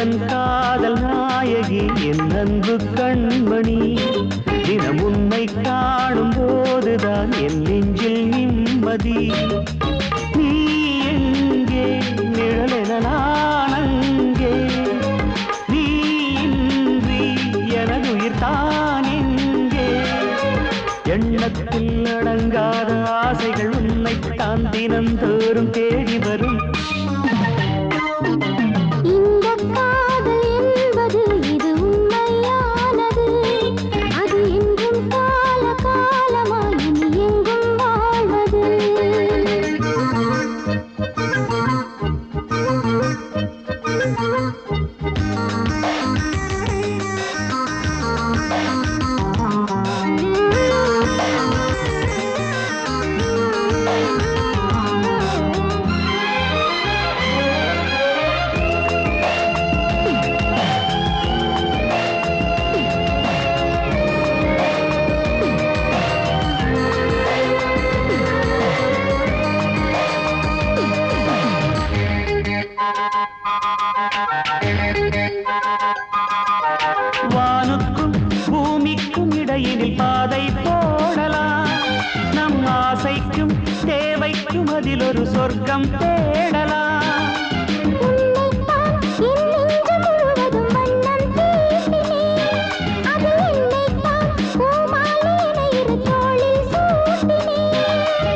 எந்தன் காதல் நாயகி என் அன்பு கண்மணி தினம் உன்னை காணும் போதுதான் என் நெஞ்சில் நிம்மதி நீ எங்கே நிழலென நான் அங்கே நீ இன்றி எனதுயிர் தான் எங்கே எண்ணத்தில் அடங்காத ஆசைகள் உன்னைத்தான் தினந்தோறும் தேடி வரும் வானுக்கும் பூமிக்கும் இடையினில் பாதை போடலாம் நம் ஆசைக்கும் தேவைக்கும் அதில் ஒரு சொர்க்கம் தேடலாம்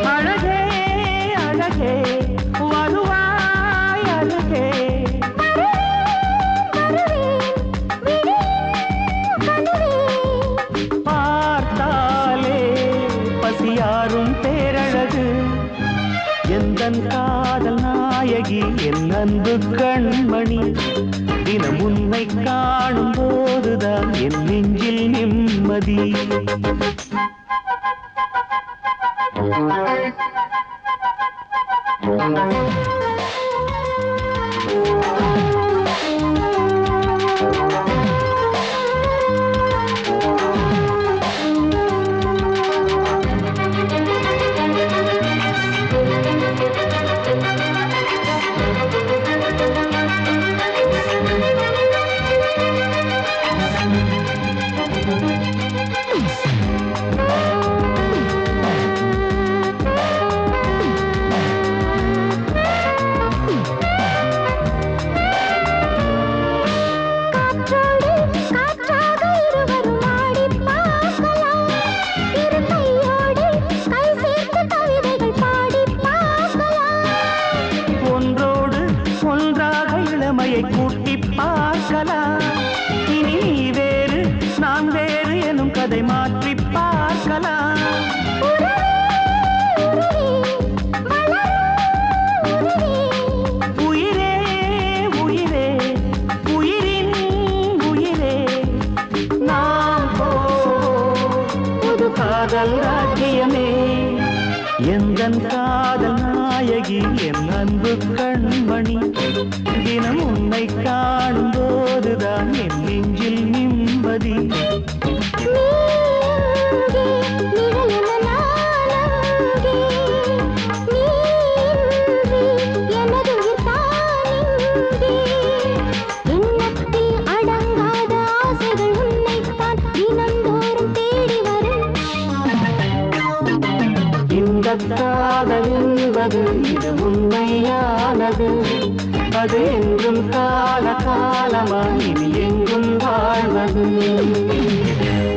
அழகே அழகே வருவாய் அழகே யாரும் பேரழகு எந்தன் காதல் நாயகி என் அன்பு கண்மணி தினம் உன்னை காணும் போதுதான் என் நெஞ்சில் நிம்மதி கூட்டி பார்க்கலாம் இனி நீ வேறு நான் வேறு எனும் கதை மாற்றி பார்க்கலாம் உயிரே உயிரே உயிரின் உயிரே நாம் புது காதல் ராஜ்யமே எந்தன் காதல் நாயகி என் அன்பு கண்மணி தினம் உன்னை காணும் போதுதான் என் நெஞ்சில் நிம்மதி இந்த காதல் என்பது இது உண்மையானது அது என்றும் கால காலமாய் இனி எங்கும் வாழ்வது